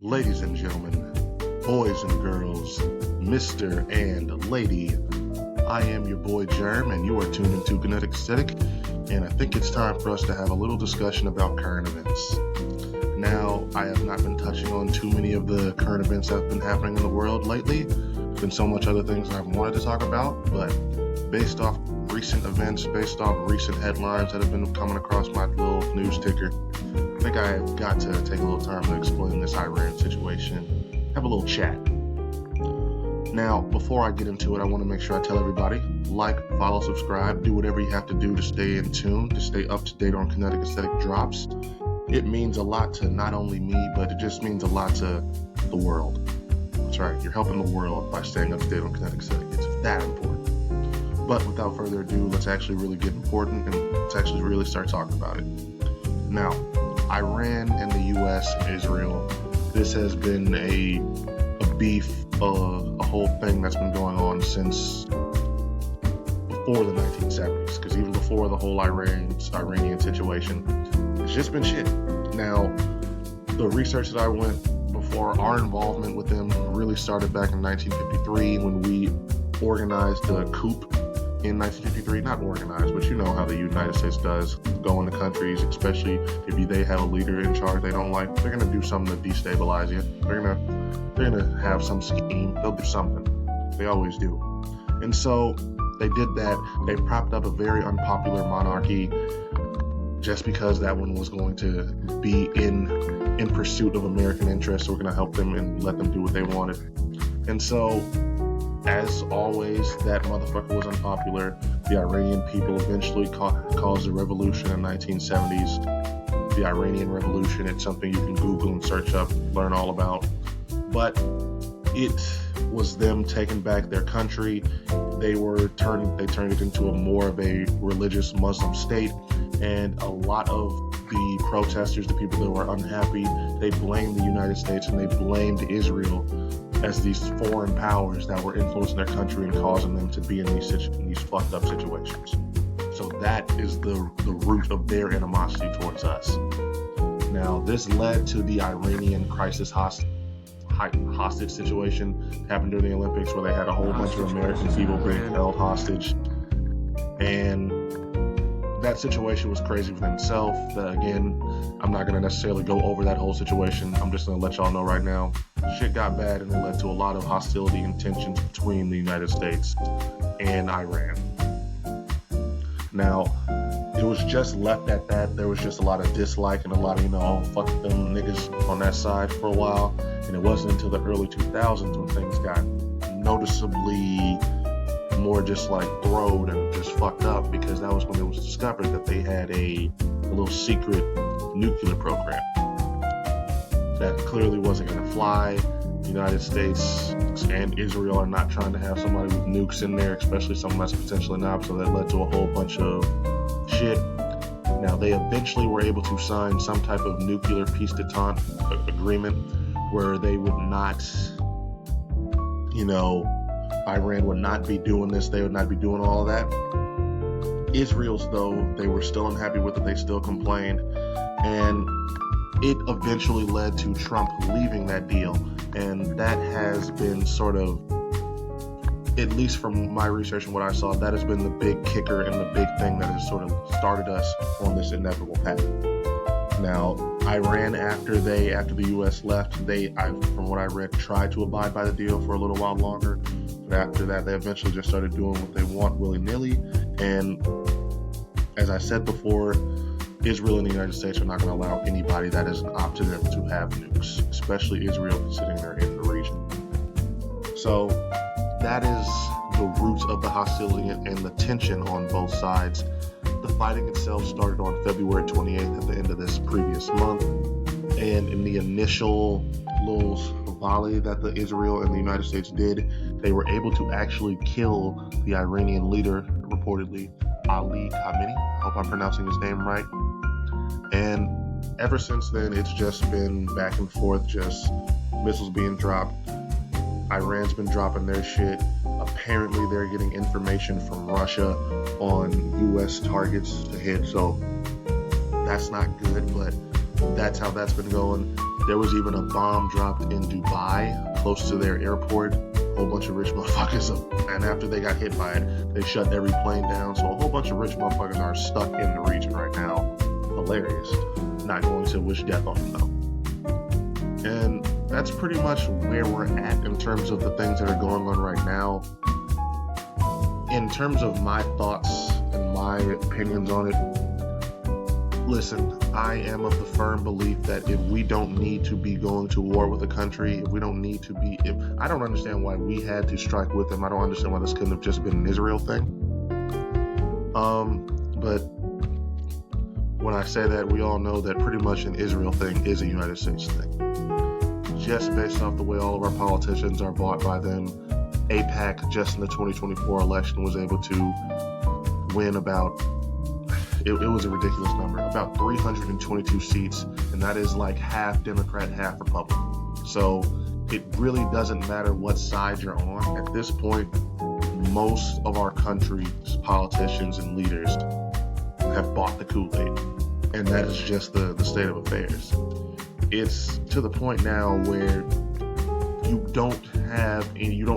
Ladies and gentlemen, boys and girls, Mr. and Lady, I am your boy Germ, and you are tuned into Kinetic Aesthetic, and I think it's time for us to have a little discussion about current events. Now, I have not been touching on too many of the current events that have been happening in the world lately. There's been so much other things I've wanted to talk about, but based off recent events, based off recent headlines that have been coming across my little news ticker, I think I've got to take a little time to explain this Iran situation, have a little chat. Now, before I get into it, I want to make sure I tell everybody, like, follow, subscribe, do whatever you have to do to stay in tune, to stay up to date on Kinetic Aesthetic drops. It means a lot to not only me, but it just means a lot to the world. That's right, you're helping the world by staying up to date on Kinetic Aesthetic. It's that important. But without further ado, let's actually really get important and let's actually really start talking about it. Now, Iran and the U.S. and Israel, this has been a beef, a whole thing that's been going on since before the 1970s, because even before the whole Iranian situation, it's just been shit. Now, the research that I went before, our involvement with them really started back in 1953 when we organized the coup in 1953. Not organized, but you know how the United States does, go into countries, especially if they have a leader in charge they don't like, they're going to do something to destabilize you. They're gonna have some scheme. They'll do something. They always do. And so they did that. They propped up a very unpopular monarchy just because that one was going to be in pursuit of American interests. We're going to help them and let them do what they wanted. And so, as always, that motherfucker was unpopular. The Iranian people eventually caused a revolution in the 1970s. The Iranian Revolution, it's something you can Google and search up, learn all about. But it was them taking back their country. They turned it into more of a religious Muslim state, and a lot of the protesters, the people that were unhappy, they blamed the United States and they blamed Israel as these foreign powers that were influencing their country and causing them to be in these fucked up situations. So that is the root of their animosity towards us. Now, this led to the Iranian crisis hostage situation happened during the Olympics, where they had a whole bunch of American people being held hostage, and that situation was crazy within itself. Again, I'm not going to necessarily go over that whole situation. I'm just going to let y'all know right now, shit got bad, and it led to a lot of hostility and tensions between the United States and Iran. Now, it was just left at that. There was just a lot of dislike and a lot of, fuck them niggas on that side for a while. And it wasn't until the early 2000s when things got noticeably more just like throwed and just fucked up, because that was when it was discovered that they had a little secret nuclear program that clearly wasn't going to fly. The United States and Israel are not trying to have somebody with nukes in there, especially someone that's potentially not. So that led to a whole bunch of shit. Now, they eventually were able to sign some type of nuclear peace détente agreement where they would not, Iran would not be doing this. They would not be doing all of that. Israel's, though, they were still unhappy with it. They still complained. And it eventually led to Trump leaving that deal. And that has been sort of, at least from my research and what I saw, that has been the big kicker and the big thing that has sort of started us on this inevitable path. Now, Iran, after the U.S. left, from what I read, tried to abide by the deal for a little while longer. But after that, they eventually just started doing what they want willy-nilly. And as I said before, Israel and the United States are not going to allow anybody that isn't up to them to have nukes, especially Israel, considering they're in the region. So that is the roots of the hostility and the tension on both sides. The fighting itself started on February 28th at the end of this previous month. And in the initial little volley that the Israel and the United States did, they were able to actually kill the Iranian leader, reportedly Ali Khamenei. I hope I'm pronouncing his name right. And ever since then, it's just been back and forth, just missiles being dropped. Iran's been dropping their shit. Apparently, they're getting information from Russia on U.S. targets to hit, so that's not good, but that's how that's been going. There was even a bomb dropped in Dubai, close to their airport. A whole bunch of rich motherfuckers, and after they got hit by it, they shut every plane down. So a whole bunch of rich motherfuckers are stuck in the region right now. Hilarious. Not going to wish death on them though. And that's pretty much where we're at in terms of the things that are going on right now. In terms of my thoughts and my opinions on it, listen, I am of the firm belief that if we don't need to be going to war with a country, if we don't need to be, I don't understand why we had to strike with them. I don't understand why this couldn't have just been an Israel thing. But when I say that, we all know that pretty much an Israel thing is a United States thing. Just based off the way all of our politicians are bought by them, AIPAC just in the 2024 election was able to win about, it was a ridiculous number, about 322 seats, and that is like half Democrat, half Republican. So it really doesn't matter what side you're on. At this point, most of our country's politicians and leaders have bought the Kool-Aid, and that is just the state of affairs. It's to the point now where you don't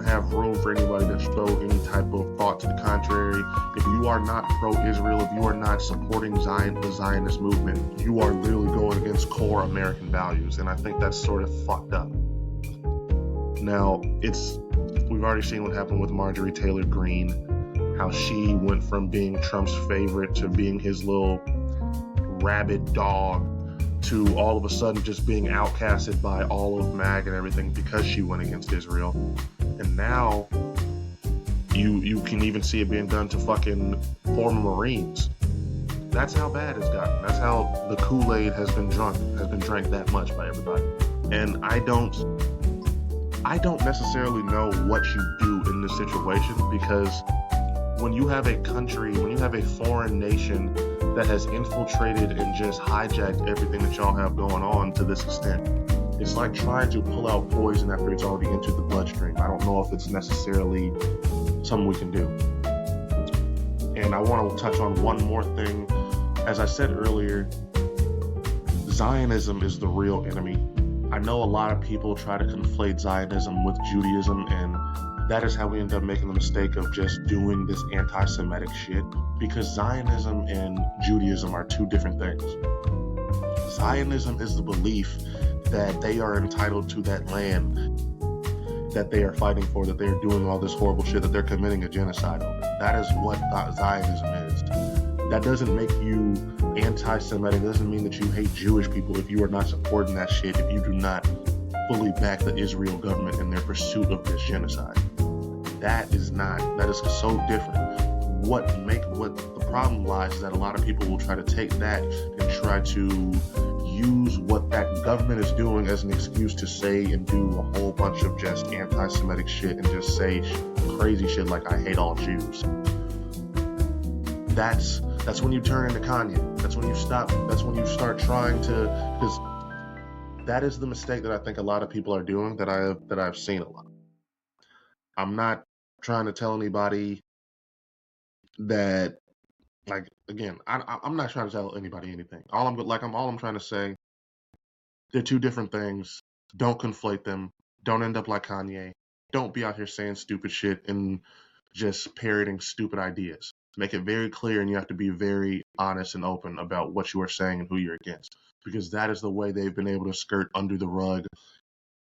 have room for anybody to show any type of thought to the contrary. If you are not pro-Israel, if you are not supporting the Zionist movement, you are literally going against core American values, and I think that's sort of fucked up. Now, we've already seen what happened with Marjorie Taylor Greene, how she went from being Trump's favorite to being his little rabid dog, to all of a sudden just being outcasted by all of MAG and everything because she went against Israel. And now you can even see it being done to fucking former Marines. That's how bad it's gotten. That's how the Kool-Aid has been drank that much by everybody. And I don't necessarily know what you do in this situation, because when you have a country, when you have a foreign nation that has infiltrated and just hijacked everything that y'all have going on to this extent, it's like trying to pull out poison after it's already entered the bloodstream. I don't know if it's necessarily something we can do. And I want to touch on one more thing. As I said earlier, Zionism is the real enemy. I know a lot of people try to conflate Zionism with Judaism, and that is how we end up making the mistake of just doing this anti-Semitic shit, because Zionism and Judaism are two different things. Zionism is the belief that they are entitled to that land that they are fighting for, that they are doing all this horrible shit, that they're committing a genocide over. That is what Zionism is. That doesn't make you anti-Semitic. It doesn't mean that you hate Jewish people if you are not supporting that shit, if you do not fully back the Israel government in their pursuit of this genocide. That is so different. What the problem lies is that a lot of people will try to take that and try to use what that government is doing as an excuse to say and do a whole bunch of just anti-Semitic shit and just say crazy shit like I hate all Jews. That's when you turn into Kanye. That's when you stop. That's when you start trying to, because that is the mistake that I think a lot of people are doing, that I've seen a lot. I'm not trying to tell anybody that, like, again, I'm not trying to tell anybody anything. All I'm trying to say, they're two different things. Don't conflate them. Don't end up like Kanye. Don't be out here saying stupid shit and just parroting stupid ideas. Make it very clear, and you have to be very honest and open about what you are saying and who you're against, because that is the way they've been able to skirt under the rug,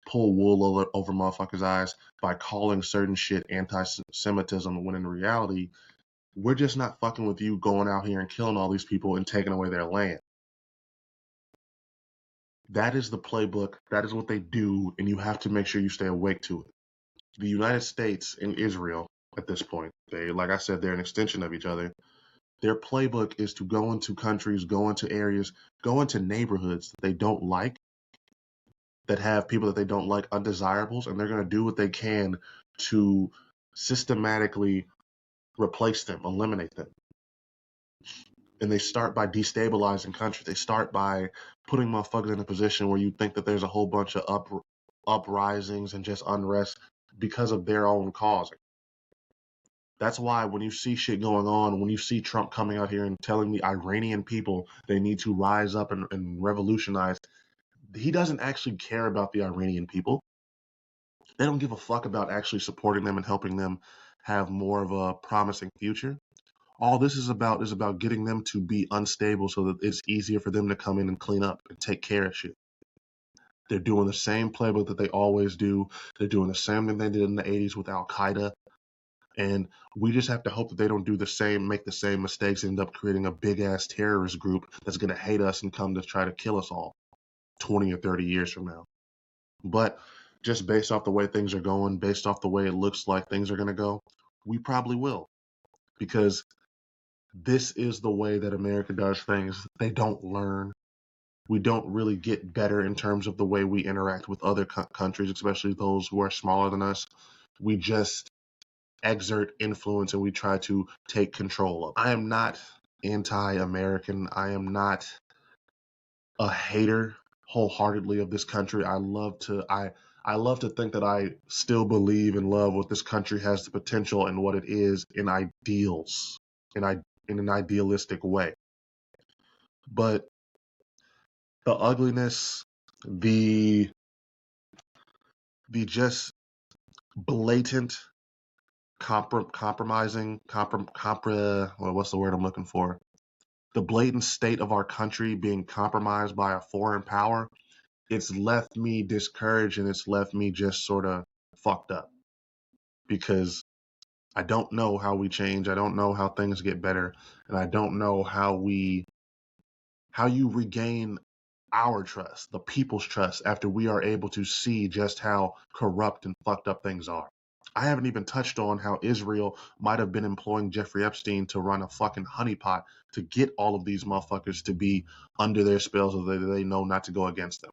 pull wool over motherfuckers' eyes by calling certain shit anti-Semitism, when in reality, we're just not fucking with you going out here and killing all these people and taking away their land. That is the playbook. That is what they do, and you have to make sure you stay awake to it. The United States and Israel, at this point, like I said, they're an extension of each other. Their playbook is to go into countries, go into areas, go into neighborhoods that they don't like, that have people that they don't like, undesirables, and they're going to do what they can to systematically replace them, eliminate them. And they start by destabilizing countries. They start by putting motherfuckers in a position where you think that there's a whole bunch of uprisings and just unrest because of their own causing. That's why when you see shit going on, when you see Trump coming out here and telling the Iranian people they need to rise up and revolutionize, he doesn't actually care about the Iranian people. They don't give a fuck about actually supporting them and helping them have more of a promising future. All this is about getting them to be unstable so that it's easier for them to come in and clean up and take care of shit. They're doing the same playbook that they always do. They're doing the same thing they did in the 80s with Al Qaeda. And we just have to hope that they don't do the same, make the same mistakes, end up creating a big ass terrorist group that's going to hate us and come to try to kill us all 20 or 30 years from now. But just based off the way things are going, based off the way it looks like things are going to go, we probably will. Because this is the way that America does things. They don't learn. We don't really get better in terms of the way we interact with other countries, especially those who are smaller than us. We just exert influence and we try to take control of. I am not anti-American. I am not a hater wholeheartedly of this country. I love to think that I still believe and love what this country has the potential and what it is in ideals, in an idealistic way. But the ugliness, the just blatant compromising, what's the word I'm looking for? The blatant state of our country being compromised by a foreign power, it's left me discouraged and it's left me just sort of fucked up because I don't know how we change. I don't know how things get better. And I don't know how you regain our trust, the people's trust, after we are able to see just how corrupt and fucked up things are. I haven't even touched on how Israel might have been employing Jeffrey Epstein to run a fucking honeypot to get all of these motherfuckers to be under their spell so that they know not to go against them.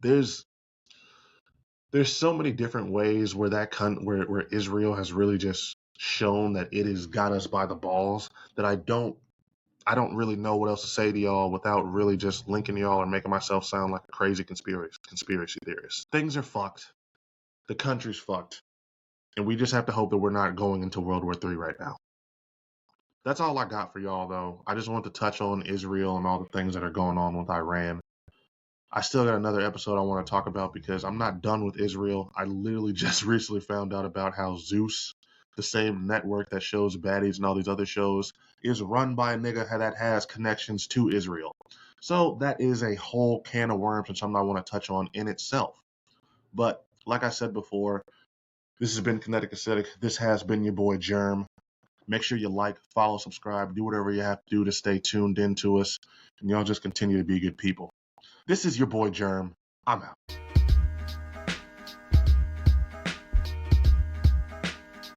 There's so many different ways where where Israel has really just shown that it has got us by the balls that I don't really know what else to say to y'all without really just linking y'all or making myself sound like a crazy conspiracy theorist. Things are fucked. The country's fucked. And we just have to hope that we're not going into World War III right now. That's all I got for y'all, though. I just want to touch on Israel and all the things that are going on with Iran. I still got another episode I want to talk about because I'm not done with Israel. I literally just recently found out about how Zeus, the same network that shows baddies and all these other shows, is run by a nigga that has connections to Israel. So that is a whole can of worms and something I want to touch on in itself. But like I said before, this has been Kinetic Aesthetic. This has been your boy Germ. Make sure you like, follow, subscribe, do whatever you have to do to stay tuned into us. And y'all just continue to be good people. This is your boy Germ. I'm out.